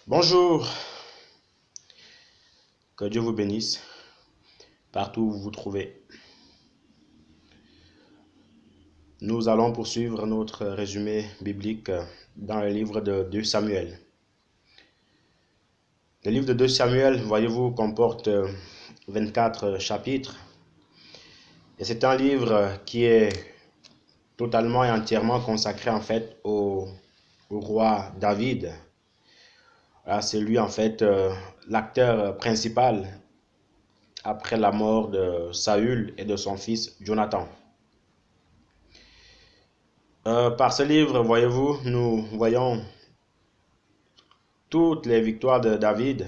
Bonjour, que Dieu vous bénisse partout où vous vous trouvez. Nous allons poursuivre notre résumé biblique dans le livre de 2 Samuel. Le livre de 2 Samuel, voyez-vous, comporte 24 chapitres. Et c'est un livre qui est totalement et entièrement consacré en fait au roi David. C'est lui en fait l'acteur principal après la mort de Saül et de son fils Jonathan. Par ce livre, voyez-vous, nous voyons toutes les victoires de David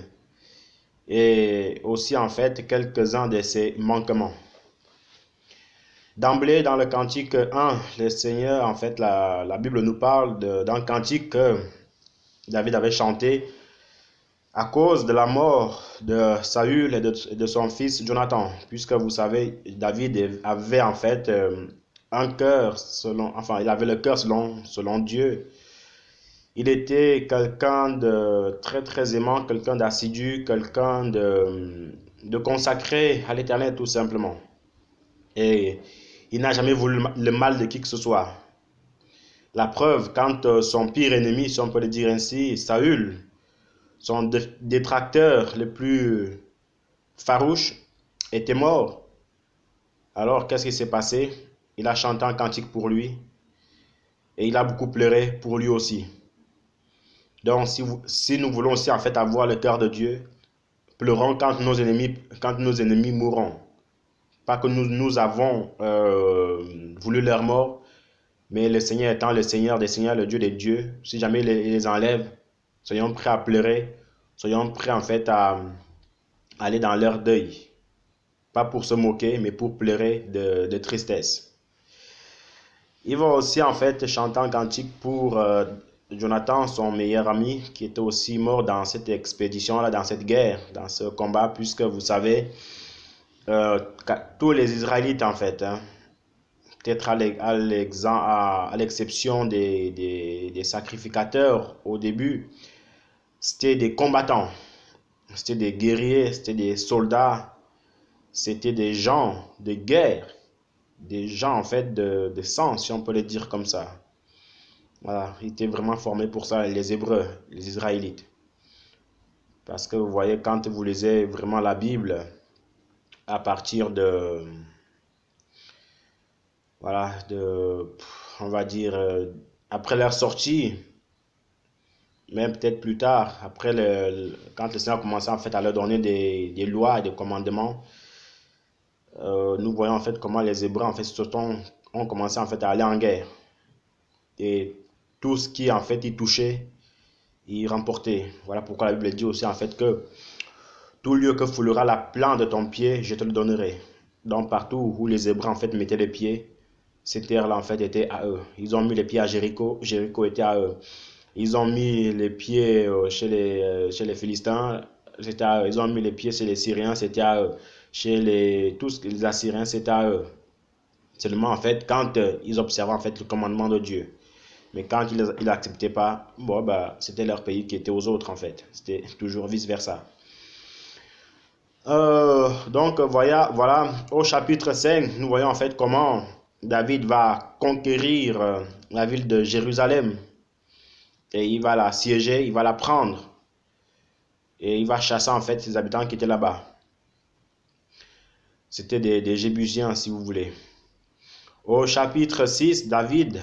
et aussi en fait quelques-uns de ses manquements. D'emblée, dans le cantique 1, le Seigneur, en fait, la Bible nous parle d'un cantique que David avait chanté à cause de la mort de Saül et de son fils Jonathan, puisque vous savez, David avait en fait un cœur il avait le cœur selon Dieu. Il était quelqu'un de très aimant, quelqu'un d'assidu, quelqu'un de consacré à l'Éternel tout simplement. Et il n'a jamais voulu le mal de qui que ce soit. La preuve, quand son pire ennemi, si on peut le dire ainsi, Saül, son détracteur le plus farouche, était mort. Alors, qu'est-ce qui s'est passé? Il a chanté un cantique pour lui et il a beaucoup pleuré pour lui aussi. Donc, si nous voulons aussi en fait avoir le cœur de Dieu, pleurons quand nos ennemis mourront. Pas que nous avons voulu leur mort, mais le Seigneur étant le Seigneur des Seigneurs, le Dieu des dieux, si jamais il les enlève, soyons prêts à pleurer, soyons prêts en fait à aller dans leur deuil. Pas pour se moquer, mais pour pleurer de tristesse. Il va aussi en fait chanter un cantique pour Jonathan, son meilleur ami, qui était aussi mort dans cette expédition-là, dans cette guerre, dans ce combat, puisque vous savez, tous les Israélites en fait, peut-être à l'exception des sacrificateurs au début, c'était des combattants, c'était des guerriers, c'était des soldats, c'était des gens de guerre, des gens en fait de sang, si on peut le dire comme ça. Voilà, ils étaient vraiment formés pour ça, les Hébreux, les Israélites. Parce que vous voyez, quand vous lisez vraiment la Bible, à partir on va dire, après leur sortie, même peut-être plus tard, quand le Seigneur a commencé en fait à leur donner des lois et des commandements, nous voyons en fait comment les Hébreux en fait ont commencé en fait à aller en guerre. Et tout ce qui en fait y touchait, y remportait. Voilà pourquoi la Bible dit aussi en fait que tout lieu que foulera la plante de ton pied, je te le donnerai. Donc partout où les Hébreux en fait mettaient les pieds, cette terre-là en fait était à eux. Ils ont mis les pieds à Jéricho, Jéricho était à eux. Ils ont mis les pieds chez les Philistins, c'était à eux. Ils ont mis les pieds chez les Syriens, c'était à eux. Tous les Assyriens, c'était à eux. Seulement en fait, quand ils observaient en fait le commandement de Dieu. Mais quand ils n'acceptaient pas, bon, bah, c'était leur pays qui était aux autres en fait. C'était toujours vice-versa. Donc voilà, au chapitre 5, nous voyons en fait comment David va conquérir la ville de Jérusalem. Et il va la siéger, il va la prendre. Et il va chasser en fait ses habitants qui étaient là-bas. C'était des Jébusiens si vous voulez. Au chapitre 6, David,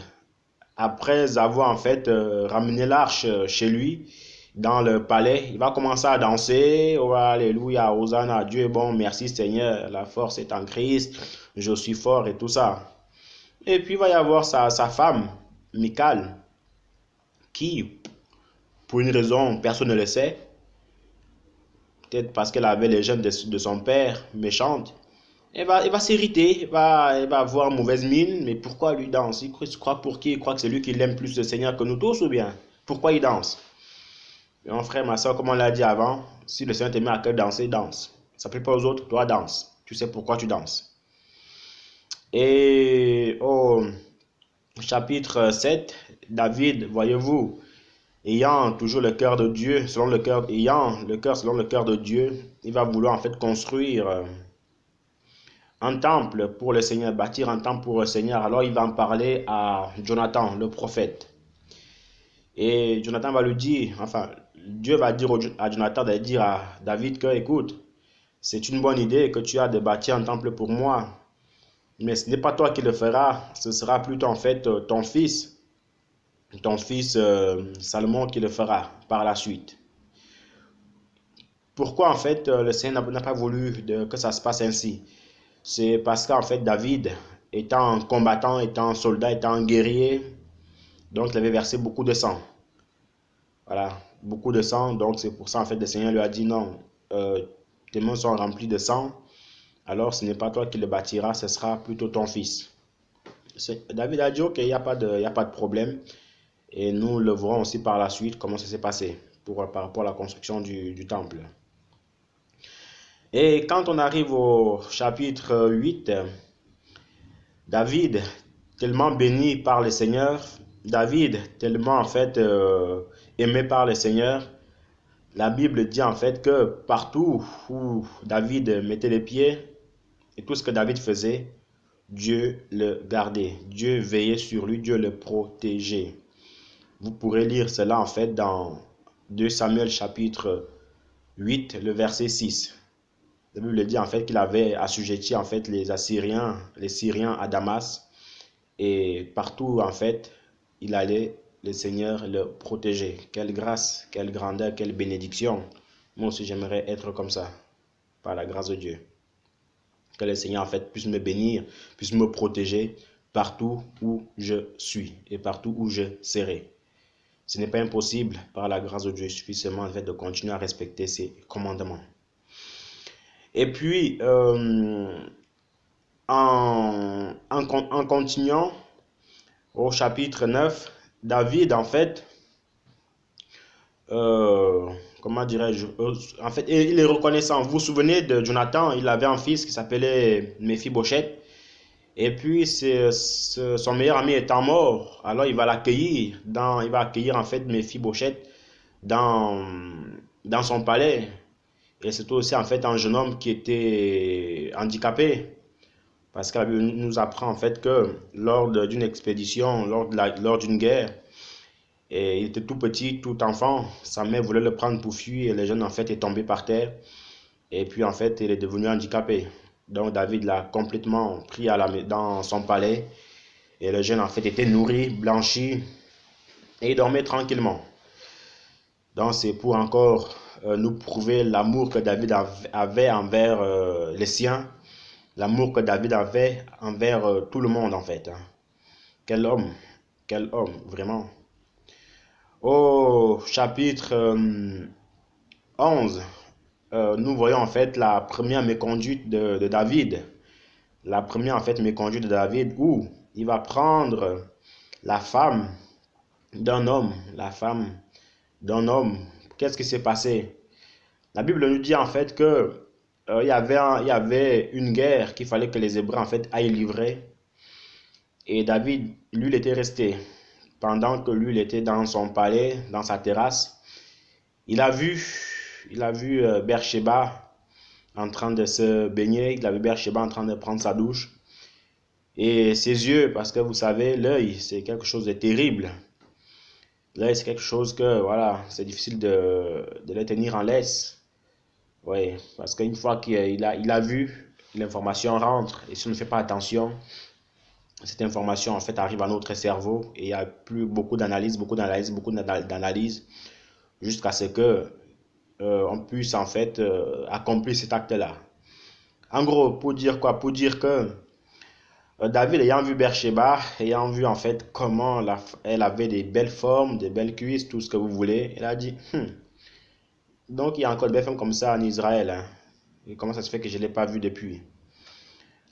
après avoir en fait ramené l'arche chez lui, dans le palais, il va commencer à danser. Oh, alléluia, Hosanna, Dieu est bon, merci Seigneur, la force est en Christ, je suis fort et tout ça. Et puis il va y avoir sa femme, Michal, qui, pour une raison, personne ne le sait, peut-être parce qu'elle avait les gènes de son père, méchante, elle va s'irriter, elle va avoir mauvaise mine, mais pourquoi lui danse? Il croit pour qui? Il croit que c'est lui qui l'aime plus le Seigneur que nous tous ou bien? Pourquoi il danse? Et mon frère, ma soeur, comme on l'a dit avant, si le Seigneur te met à cœur danser, danse. Ça ne plaît pas aux autres, toi danse. Tu sais pourquoi tu danses. Et au chapitre 7, David, voyez-vous, ayant toujours le cœur de Dieu, ayant le cœur selon le cœur de Dieu, il va vouloir en fait construire un temple pour le Seigneur, bâtir un temple pour le Seigneur. Alors il va en parler à Jonathan, le prophète. Et Jonathan va lui dire, enfin, Dieu va dire à Jonathan de dire à David que, écoute, c'est une bonne idée que tu as de bâtir un temple pour moi, mais ce n'est pas toi qui le feras, ce sera plutôt en fait ton fils Salomon qui le fera par la suite. Pourquoi en fait le Seigneur n'a pas voulu que ça se passe ainsi? C'est parce qu'en fait David, étant combattant, étant soldat, étant guerrier, donc il avait versé beaucoup de sang. Voilà, beaucoup de sang, donc c'est pour ça en fait le Seigneur lui a dit non, tes mains sont remplies de sang, alors ce n'est pas toi qui le bâtiras, ce sera plutôt ton fils. David a dit ok, il n'y a pas de problème. Et nous le verrons aussi par la suite comment ça s'est passé par rapport à la construction du temple. Et quand on arrive au chapitre 8, David, tellement béni par le Seigneur, David, tellement en fait aimé par le Seigneur, la Bible dit en fait que partout où David mettait les pieds et tout ce que David faisait, Dieu le gardait, Dieu veillait sur lui, Dieu le protégeait. Vous pourrez lire cela en fait dans 2 Samuel chapitre 8, le verset 6. La Bible dit en fait qu'il avait assujetti en fait les Syriens à Damas et partout en fait il allait, le Seigneur le protéger. Quelle grâce, quelle grandeur, quelle bénédiction. Moi aussi j'aimerais être comme ça, par la grâce de Dieu. Que le Seigneur en fait puisse me bénir, puisse me protéger partout où je suis et partout où je serai. Ce n'est pas impossible par la grâce de Dieu, il suffit seulement en fait de continuer à respecter ses commandements. Et puis, en continuant au chapitre 9, David, en fait, comment dirais-je, en fait, il est reconnaissant. Vous vous souvenez de Jonathan, il avait un fils qui s'appelait Méphibosheth. Et puis, son meilleur ami étant mort, alors il va accueillir en fait Méphibosheth dans son palais. Et c'était aussi en fait un jeune homme qui était handicapé. Parce que la Bible nous apprend en fait que lors d'une expédition, lors d'une guerre, et il était tout petit, tout enfant, sa mère voulait le prendre pour fuir et le jeune en fait est tombé par terre. Et puis en fait il est devenu handicapé. Donc David l'a complètement pris dans son palais. Et le jeune en fait était nourri, blanchi et il dormait tranquillement. Donc c'est pour encore nous prouver l'amour que David avait envers les siens, l'amour que David avait envers tout le monde en fait. Quel homme, vraiment. Au chapitre 11, nous voyons en fait la première méconduite de David. La première en fait méconduite de David où il va prendre la femme d'un homme, Qu'est-ce qui s'est passé? La Bible nous dit en fait que il y avait une guerre qu'il fallait que les Hébreux en fait aillent livrer. Et David, lui, il était resté. Pendant que lui, il était dans son palais, dans sa terrasse, il a vu Beersheba en train de se baigner, il a vu Beersheba en train de prendre sa douche. Et ses yeux, parce que vous savez, l'œil, c'est quelque chose de terrible. L'œil, c'est quelque chose que, voilà, c'est difficile de le tenir en laisse. Oui, parce qu'une fois qu'il a vu, l'information rentre. Et si on ne fait pas attention, cette information en fait arrive à notre cerveau et il n'y a plus beaucoup d'analyse, jusqu'à ce que on puisse en fait accomplir cet acte-là. En gros, pour dire quoi? Pour dire que David ayant vu Beersheba, ayant vu en fait comment elle avait des belles formes, des belles cuisses, tout ce que vous voulez, il a dit, donc il y a encore de belles femmes comme ça en Israël, hein. Et comment ça se fait que je ne l'ai pas vu depuis?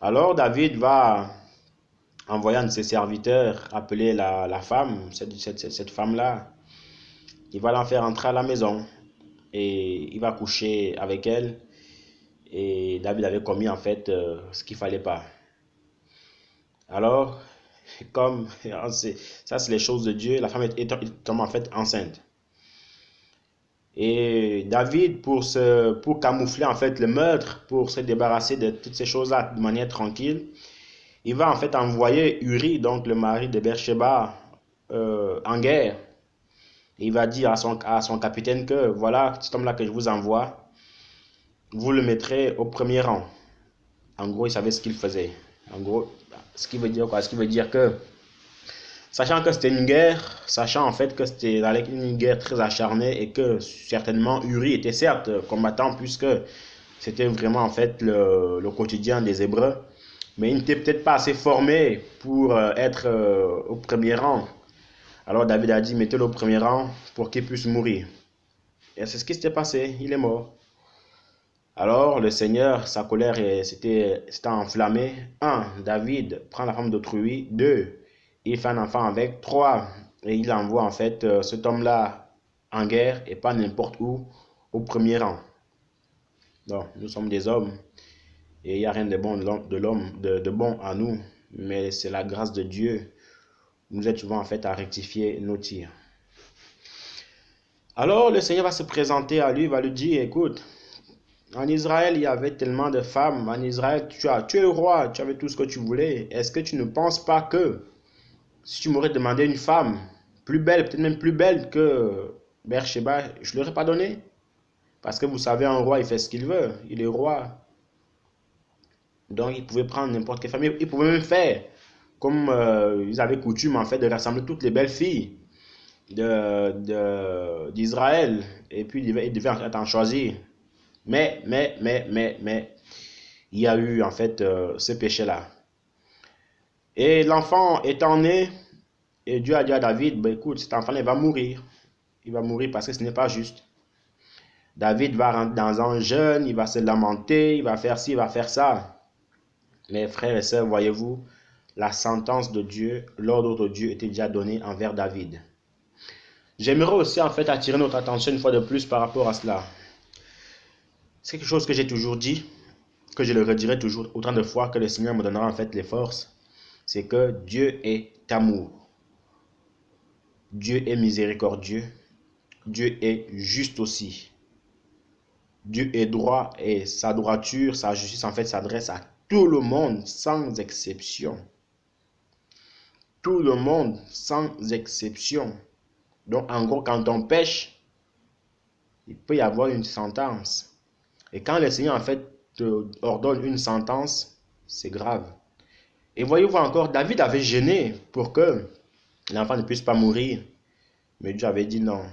Alors David va envoyer un de ses serviteurs appeler la femme, cette femme-là. Il va la faire entrer à la maison et il va coucher avec elle. Et David avait commis en fait ce qu'il ne fallait pas. Alors, comme ça c'est les choses de Dieu, la femme est tombée en fait enceinte. Et David, pour camoufler en fait le meurtre, pour se débarrasser de toutes ces choses-là de manière tranquille, il va en fait envoyer Uri, donc le mari de Beersheba, en guerre. Et il va dire à son capitaine que voilà, cet homme-là que je vous envoie, vous le mettrez au premier rang. En gros, il savait ce qu'il faisait. En gros, ce qui veut dire quoi? Ce qui veut dire que, sachant que c'était une guerre, sachant en fait que c'était une guerre très acharnée et que certainement Uri était certes combattant puisque c'était vraiment en fait le quotidien des Hébreux, mais il n'était peut-être pas assez formé pour être au premier rang. Alors David a dit, mettez-le au premier rang pour qu'il puisse mourir. Et c'est ce qui s'était passé, il est mort. Alors le Seigneur, sa colère s'était enflammée. 1. David prend la femme d'autrui. 2. Il fait un enfant avec. 3. Et il envoie en fait cet homme-là en guerre et pas n'importe où, au premier rang. Donc, nous sommes des hommes et il n'y a rien de bon, de bon à nous, mais c'est la grâce de Dieu. Nous aide souvent en fait à rectifier nos tirs. Alors le Seigneur va se présenter à lui, va lui dire, écoute, en Israël, il y avait tellement de femmes. En Israël, tu es roi, tu avais tout ce que tu voulais. Est-ce que tu ne penses pas que si tu m'aurais demandé une femme plus belle, peut-être même plus belle que Beersheba, je ne l'aurais pas donnée? Parce que vous savez, un roi, il fait ce qu'il veut. Il est roi. Donc, il pouvait prendre n'importe quelle femme. Il pouvait même faire comme ils avaient coutume, en fait, de rassembler toutes les belles filles d'Israël. Et puis, il devait en choisir. Mais, il y a eu en fait ce péché-là. Et l'enfant étant né, et Dieu a dit à David, bah, écoute, cet enfant il va mourir. Il va mourir parce que ce n'est pas juste. David va rentrer dans un jeûne, il va se lamenter, il va faire ci, il va faire ça. Mais frères et sœurs, voyez-vous, la sentence de Dieu, l'ordre de Dieu était déjà donné envers David. J'aimerais aussi en fait attirer notre attention une fois de plus par rapport à cela. C'est quelque chose que j'ai toujours dit, que je le redirai toujours autant de fois que le Seigneur me donnera en fait les forces. C'est que Dieu est amour. Dieu est miséricordieux. Dieu est juste aussi. Dieu est droit et sa droiture, sa justice en fait s'adresse à tout le monde sans exception. Tout le monde sans exception. Donc en gros, quand on pêche, il peut y avoir une sentence. Et quand le Seigneur en fait te ordonne une sentence, c'est grave. Et voyez-vous encore, David avait gêné pour que l'enfant ne puisse pas mourir. Mais Dieu avait dit non.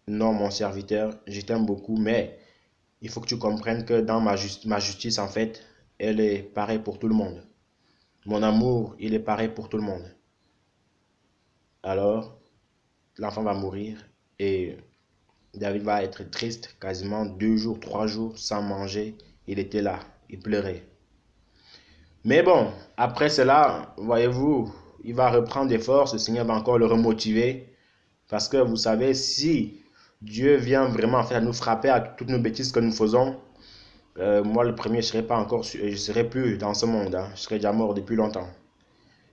Non, mon serviteur, je t'aime beaucoup, mais il faut que tu comprennes que dans ma justice, en fait, elle est pareille pour tout le monde. Mon amour, il est pareil pour tout le monde. Alors, l'enfant va mourir et David va être triste quasiment 2 jours, 3 jours sans manger. Il était là, il pleurait. Mais bon, après cela, voyez-vous, il va reprendre des forces, le Seigneur va encore le remotiver. Parce que vous savez, si Dieu vient vraiment faire nous frapper à toutes nos bêtises que nous faisons, moi le premier, je serais pas encore, je serais plus dans ce monde, hein. Je serais déjà mort depuis longtemps.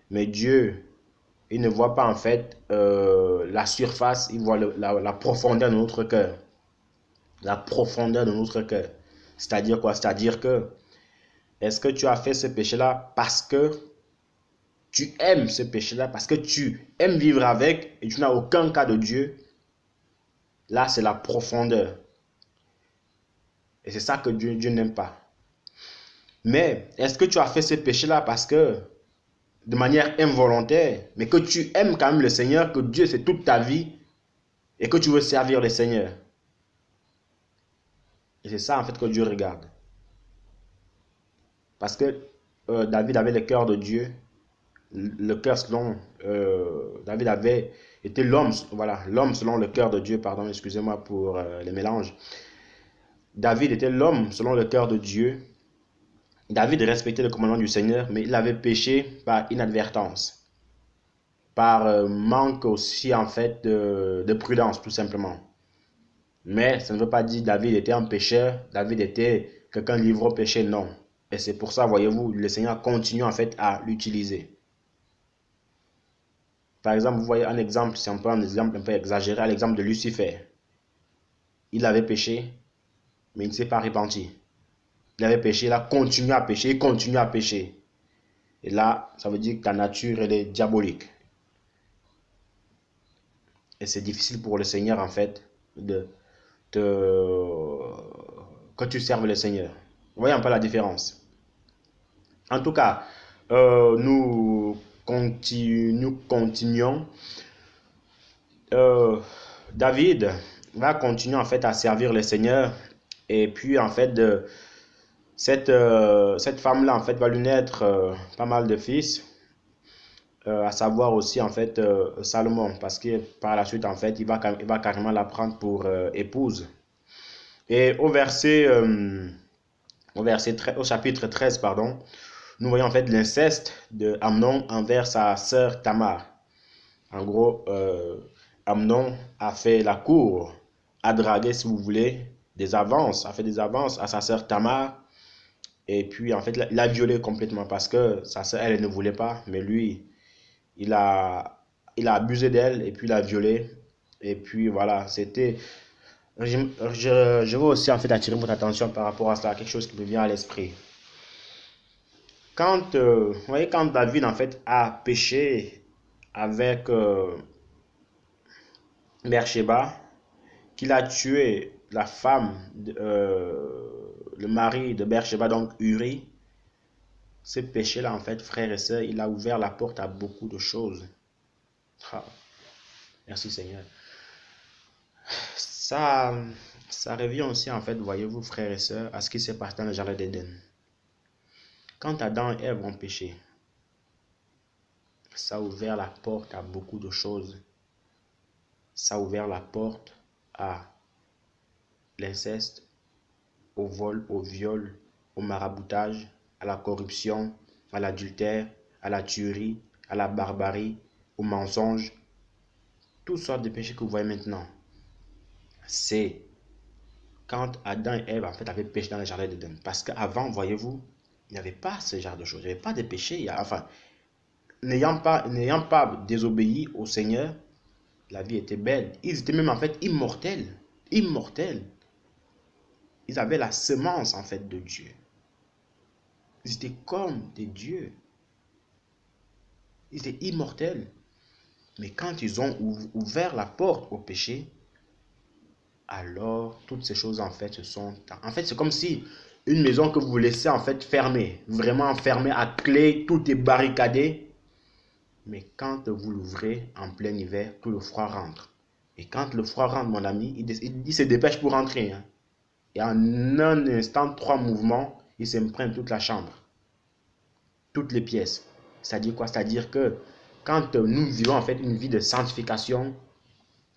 Mais Dieu, il ne voit pas en fait la surface, il voit la profondeur de notre cœur. La profondeur de notre cœur. C'est-à-dire quoi? C'est-à-dire que, est-ce que tu as fait ce péché-là parce que tu aimes ce péché-là, parce que tu aimes vivre avec et tu n'as aucun cas de Dieu? Là, c'est la profondeur. Et c'est ça que Dieu n'aime pas. Mais est-ce que tu as fait ce péché-là parce que, de manière involontaire, mais que tu aimes quand même le Seigneur, que Dieu c'est toute ta vie et que tu veux servir le Seigneur? Et c'est ça en fait que Dieu regarde. Parce que David avait le cœur de Dieu, le cœur selon David avait été l'homme, voilà, l'homme selon le cœur de Dieu, pardon, excusez-moi pour les mélanges. David était l'homme selon le cœur de Dieu. David respectait le commandement du Seigneur, mais il avait péché par inadvertance, par manque aussi en fait de prudence tout simplement. Mais ça ne veut pas dire que David était un pécheur, David était quelqu'un livré au péché, non. Et c'est pour ça, voyez-vous, le Seigneur continue en fait à l'utiliser. Par exemple, vous voyez un exemple, si on peut un exemple un peu exagéré, l'exemple de Lucifer. il avait péché, mais il ne s'est pas repenti. Il avait péché, il a continué à pécher, il continue à pécher. Et là, ça veut dire que ta nature, elle est diabolique. Et c'est difficile pour le Seigneur, en fait, de, que tu serves le Seigneur. Vous voyez un peu la différence. En tout cas, nous continuons. Euh, David va continuer en fait à servir le Seigneur. Et puis en fait, cette femme-là en fait va lui naître pas mal de fils. À savoir aussi en fait Salomon, parce que par la suite en fait il va carrément la prendre pour épouse. Et au chapitre 13 pardon, nous voyons en fait l'inceste de Amnon envers sa sœur Tamar. En gros, Amnon a fait la cour, a dragué si vous voulez des avances, a fait des avances à sa sœur Tamar. Et puis en fait il a violé complètement parce que sa sœur elle ne voulait pas, mais lui il a, il a abusé d'elle et puis il a violé. Et puis voilà, c'était. Je veux aussi en fait attirer votre attention par rapport à cela, quelque chose qui me vient à l'esprit. Vous voyez, quand David en fait a péché avec Beersheba, qu'il a tué la femme, le mari de Beersheba, donc Uri, ce péché-là en fait, frères et sœurs, il a ouvert la porte à beaucoup de choses. Ah, merci Seigneur. Ça, ça revient aussi, en fait, voyez-vous, frères et sœurs, à ce qui s'est passé dans le jardin d'Éden. Quand Adam et Ève ont péché, ça a ouvert la porte à beaucoup de choses. Ça a ouvert la porte à l'inceste, au vol, au viol, au maraboutage, à la corruption, à l'adultère, à la tuerie, à la barbarie, au mensonge. Toutes sortes de péchés que vous voyez maintenant. C'est quand Adam et Ève en fait avaient péché dans le jardin d'Éden. Parce qu'avant, voyez-vous, il n'y avait pas ce genre de choses. Il n'y avait pas de péché. Enfin, n'ayant pas désobéi au Seigneur, la vie était belle. Ils étaient même en fait immortels. Immortels. Ils avaient la semence en fait de Dieu. Ils étaient comme des dieux. Ils étaient immortels. Mais quand ils ont ouvert la porte au péché, alors toutes ces choses en fait se sont... En fait, c'est comme si une maison que vous laissez en fait fermée, vraiment fermée à clé, tout est barricadé. Mais quand vous l'ouvrez en plein hiver, tout le froid rentre. Et quand le froid rentre, mon ami, il se dépêche pour rentrer. Hein. Et en un instant, 3 mouvements, il s'imprègne toute la chambre, toutes les pièces. C'est-à-dire quoi? C'est-à-dire que quand nous vivons en fait une vie de sanctification,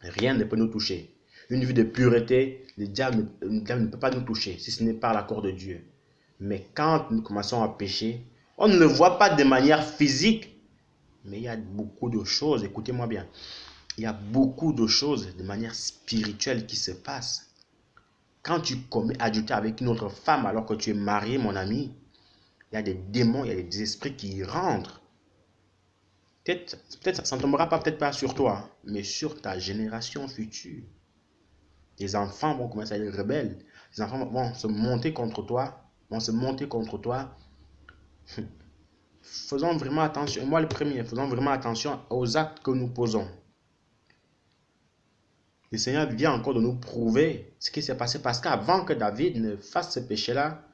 rien ne peut nous toucher. Une vie de pureté, le diable ne peut pas nous toucher, si ce n'est par l'accord de Dieu. Mais quand nous commençons à pécher, on ne le voit pas de manière physique, mais il y a beaucoup de choses, écoutez-moi bien, il y a beaucoup de choses de manière spirituelle qui se passent. Quand tu commets adultère avec une autre femme alors que tu es marié, mon ami, il y a des démons, il y a des esprits qui y rentrent. Peut-être ça ne tombera peut-être pas sur toi, mais sur ta génération future. Les enfants vont commencer à être rebelles. Les enfants vont se monter contre toi, Faisons vraiment attention, moi le premier, faisons vraiment attention aux actes que nous posons. Le Seigneur vient encore de nous prouver ce qui s'est passé parce qu'avant que David ne fasse ce péché-là,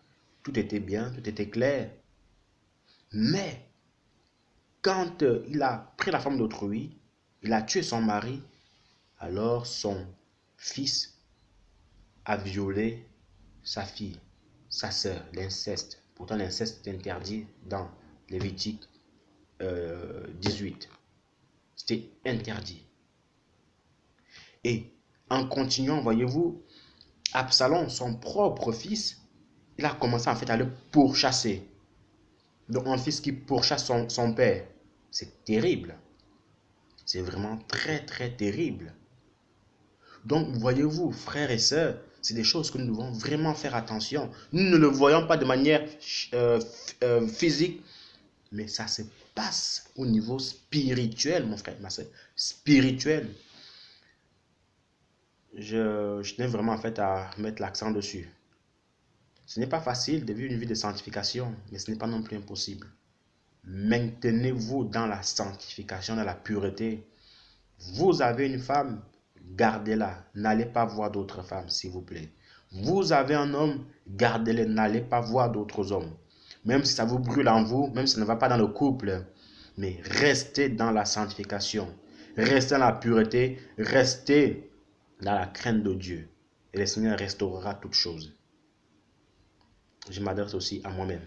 tout était bien, tout était clair. Mais quand il a pris la femme d'autrui, il a tué son mari, alors son fils a violé sa fille, sa sœur, l'inceste. Pourtant, l'inceste est interdit dans Lévitique 18. C'était interdit. Et en continuant, voyez-vous, Absalom, son propre fils, il a commencé en fait à le pourchasser. Donc un fils qui pourchasse son père, c'est terrible. C'est vraiment très très terrible. Donc voyez-vous, frères et sœurs, c'est des choses que nous devons vraiment faire attention. Nous ne le voyons pas de manière physique, mais ça se passe au niveau spirituel, mon frère, ma soeur. Spirituel. je tenais vraiment en fait à mettre l'accent dessus. Ce n'est pas facile de vivre une vie de sanctification, mais ce n'est pas non plus impossible. Maintenez-vous dans la sanctification, dans la pureté. Vous avez une femme, gardez-la. N'allez pas voir d'autres femmes, s'il vous plaît. Vous avez un homme, gardez-le. N'allez pas voir d'autres hommes. Même si ça vous brûle en vous, même si ça ne va pas dans le couple, mais restez dans la sanctification. Restez dans la pureté, restez dans la crainte de Dieu. Et le Seigneur restaurera toutes choses. Je m'adresse aussi à moi-même.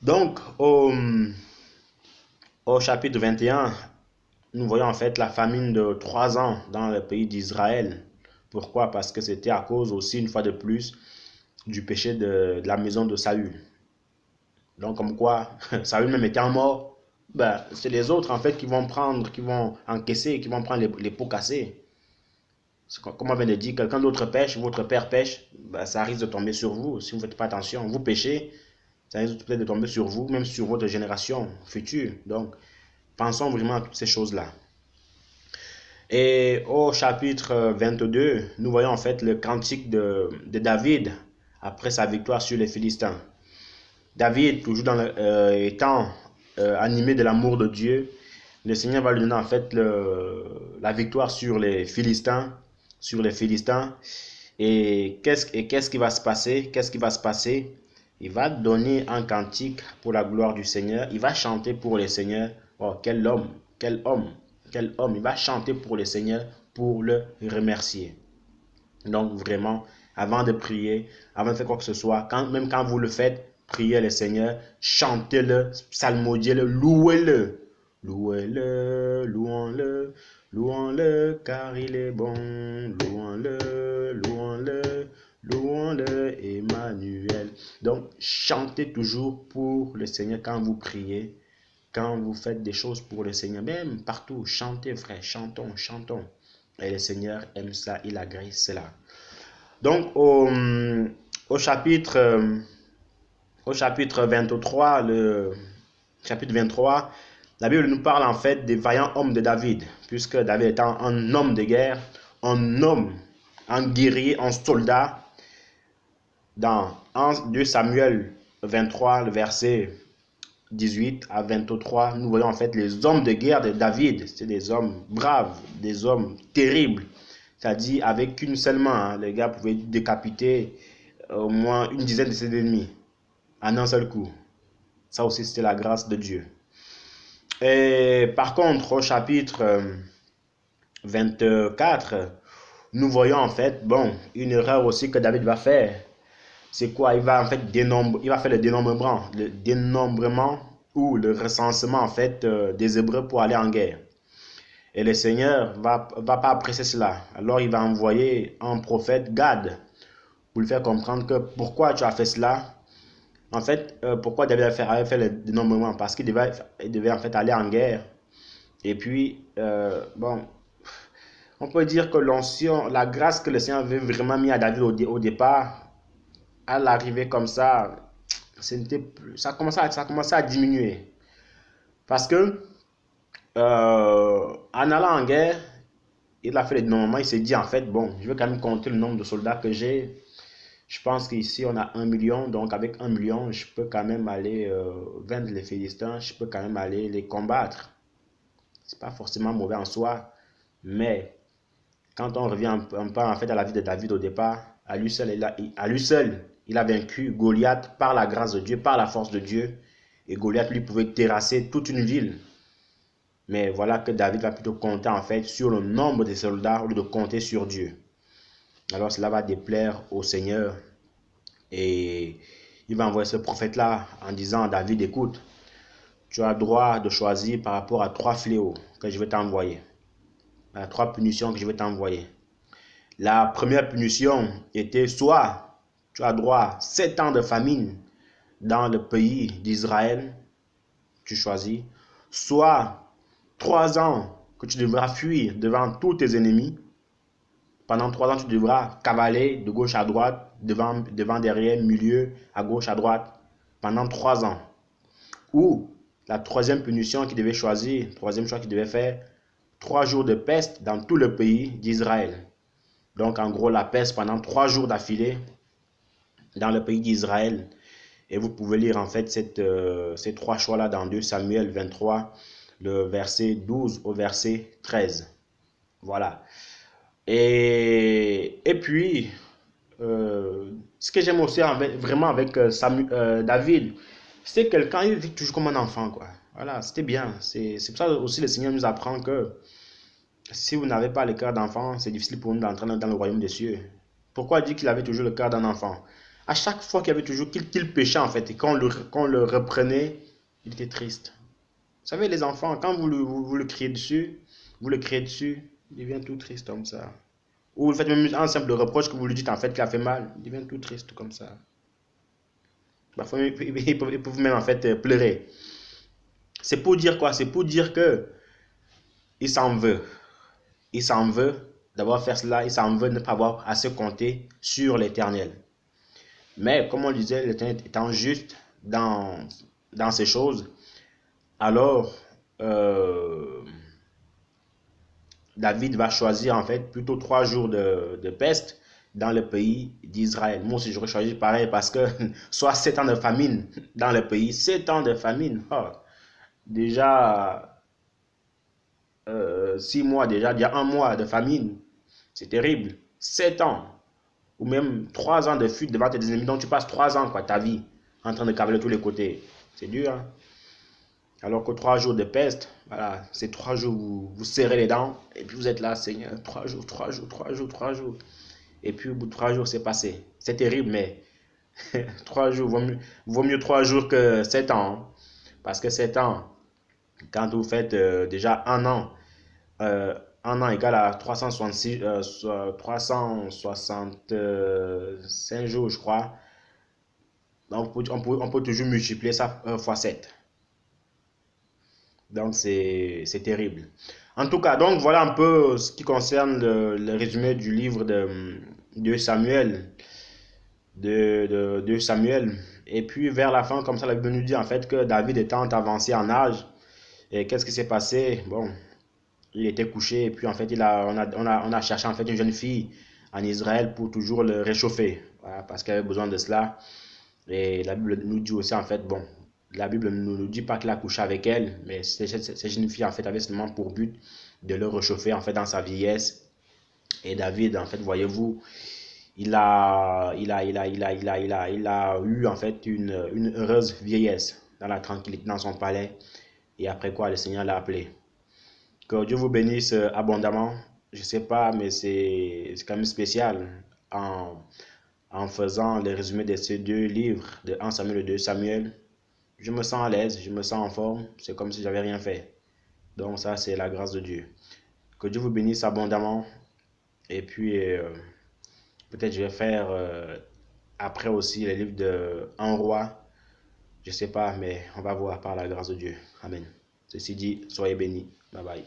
Donc, au chapitre 21, nous voyons en fait la famine de 3 ans dans le pays d'Israël. Pourquoi? Parce que c'était à cause aussi, une fois de plus, du péché de la maison de Saül. Donc, comme quoi, Saül même étant mort, ben, c'est les autres en fait qui vont prendre, qui vont encaisser, qui vont prendre les pots cassés. Comme on vient de dire, quelqu'un d'autre pêche, votre père pêche, ben, ça risque de tomber sur vous. Si vous ne faites pas attention, vous péchez, ça risque peut-être de tomber sur vous, même sur votre génération future. Donc, pensons vraiment à toutes ces choses-là. Et au chapitre 22, nous voyons en fait le cantique de David après sa victoire sur les Philistins. David, toujours étant animé de l'amour de Dieu, le Seigneur va lui donner en fait la victoire sur les Philistins. Et qu'est-ce qui va se passer? Qu'est-ce qui va se passer? Il va donner un cantique pour la gloire du Seigneur. Il va chanter pour le Seigneur. Oh, quel homme, quel homme, quel homme. Il va chanter pour le Seigneur pour le remercier. Donc vraiment, avant de prier, avant de faire quoi que ce soit, même quand vous le faites, priez le Seigneur, chantez-le, psalmodiez-le, louez-le. Louez-le, louons-le, louons-le, car il est bon. Louons-le, louons-le, louons-le, Emmanuel. Donc, chantez toujours pour le Seigneur quand vous priez, quand vous faites des choses pour le Seigneur. Même partout, chantez, frère, chantons, chantons. Et le Seigneur aime ça, il agrée cela. Donc, au chapitre 23, le chapitre 23, la Bible nous parle en fait des vaillants hommes de David, puisque David étant un homme de guerre, un homme, un guerrier, un soldat. Dans 2 Samuel 23, le verset 18 à 23, nous voyons en fait les hommes de guerre de David. C'est des hommes braves, des hommes terribles. C'est-à-dire avec une seule main, hein, les gars pouvaient décapiter au moins une dizaine de ses ennemis en un seul coup. Ça aussi, c'était la grâce de Dieu. Et par contre, au chapitre 24, nous voyons en fait, une erreur aussi que David va faire. C'est quoi? Il va en fait il va faire le dénombrement ou le recensement en fait des Hébreux pour aller en guerre. Et le Seigneur va pas apprécier cela. Alors il va envoyer un prophète, Gad, pour lui faire comprendre que pourquoi tu as fait cela. En fait, pourquoi David avait fait le dénombrement? Parce qu'il devait en fait aller en guerre. Et puis, on peut dire que l'onction, la grâce que le Seigneur avait vraiment mis à David au départ, à l'arrivée comme ça, ça commençait à diminuer. Parce que, en allant en guerre, il a fait le dénombrement, il s'est dit en fait, je vais quand même compter le nombre de soldats que j'ai. Je pense qu'ici on a 1 million, donc avec 1 million, je peux quand même aller vaincre les Philistins, je peux quand même aller les combattre. C'est pas forcément mauvais en soi, mais quand on revient un peu en fait à la vie de David au départ, à lui seul, il a vaincu Goliath par la grâce de Dieu, par la force de Dieu. Et Goliath, lui, pouvait terrasser toute une ville. Mais voilà que David va plutôt compter en fait sur le nombre des soldats au lieu de compter sur Dieu. Alors cela va déplaire au Seigneur. Et il va envoyer ce prophète-là en disant à David, écoute, tu as droit de choisir par rapport à 3 fléaux que je vais t'envoyer. 3 punitions que je vais t'envoyer. La première punition était soit tu as droit à 7 ans de famine dans le pays d'Israël, tu choisis, soit 3 ans que tu devras fuir devant tous tes ennemis. Pendant 3 ans, tu devras cavaler de gauche à droite, devant, derrière, milieu, à gauche, à droite, pendant 3 ans. Ou la troisième punition qu'il devait choisir, troisième choix qu'il devait faire, 3 jours de peste dans tout le pays d'Israël. Donc en gros la peste pendant 3 jours d'affilée dans le pays d'Israël. Et vous pouvez lire en fait ces 3 choix-là dans 2 Samuel 23, le verset 12 au verset 13. Voilà. Et puis, ce que j'aime aussi vraiment avec David, c'est quelqu'un, il vit toujours comme un enfant, quoi. Voilà, c'était bien. C'est pour ça aussi le Seigneur nous apprend que si vous n'avez pas le cœur d'enfant, c'est difficile pour nous d'entrer dans le royaume des cieux. Pourquoi il dit qu'il avait toujours le cœur d'un enfant? À chaque fois qu'il y avait toujours qu'il péchait en fait, et quand le reprenait, il était triste. Vous savez, les enfants, quand vous le criez dessus, il devient tout triste comme ça. Ou vous faites même un simple reproche que vous lui dites en fait qu'il a fait mal, il devient tout triste comme ça. Parfois, ils peuvent même en fait pleurer. C'est pour dire quoi? C'est pour dire que il s'en veut. Il s'en veut d'avoir fait cela, il s'en veut de ne pas avoir à se compter sur l'Éternel. Mais comme on le disait, l'Éternel étant juste dans ces choses, alors David va choisir en fait plutôt 3 jours de peste dans le pays d'Israël. Moi aussi j'aurais choisi pareil parce que soit 7 ans de famine dans le pays, 7 ans de famine. Oh, déjà 6 mois, déjà 1 mois de famine, c'est terrible. 7 ans ou même 3 ans de fuite devant tes ennemis. Donc tu passes 3 ans, quoi, ta vie, en train de cavaler de tous les côtés. C'est dur, hein? Alors que 3 jours de peste, voilà, c'est 3 jours où vous serrez les dents, et puis vous êtes là, Seigneur, 3 jours, 3 jours, 3 jours, 3 jours. Et puis au bout de 3 jours, c'est passé. C'est terrible, mais 3 jours, vaut mieux 3 jours que 7 ans. Hein. Parce que 7 ans, quand vous faites déjà euh, un an égale à 365 jours, je crois. Donc, on peut toujours multiplier ça fois 7. Donc, c'est terrible. En tout cas, donc voilà un peu ce qui concerne le résumé du livre de Samuel. De Samuel. Et puis, vers la fin, comme ça, la Bible nous dit en fait que David étant avancé en âge. Et qu'est-ce qui s'est passé? Bon, il était couché et puis en fait on a cherché en fait une jeune fille en Israël pour toujours le réchauffer, voilà, parce qu'elle avait besoin de cela. Et la Bible nous dit aussi en fait, bon, la Bible ne nous dit pas qu'il a couché avec elle, mais cette jeune fille en fait avait seulement pour but de le réchauffer en fait dans sa vieillesse. Et David en fait, voyez-vous, il a eu en fait une heureuse vieillesse dans la tranquillité dans son palais. Et après quoi, le Seigneur l'a appelé. Que Dieu vous bénisse abondamment. Je sais pas, mais c'est quand même spécial en faisant le résumé de ces 2 livres, de 1 Samuel et 2 Samuel. Je me sens à l'aise, je me sens en forme. C'est comme si j'avais rien fait. Donc ça, c'est la grâce de Dieu. Que Dieu vous bénisse abondamment. Et puis, peut-être je vais faire après aussi les livres de Un roi. Je sais pas, mais on va voir par la grâce de Dieu. Amen. Ceci dit, soyez bénis. Bye bye.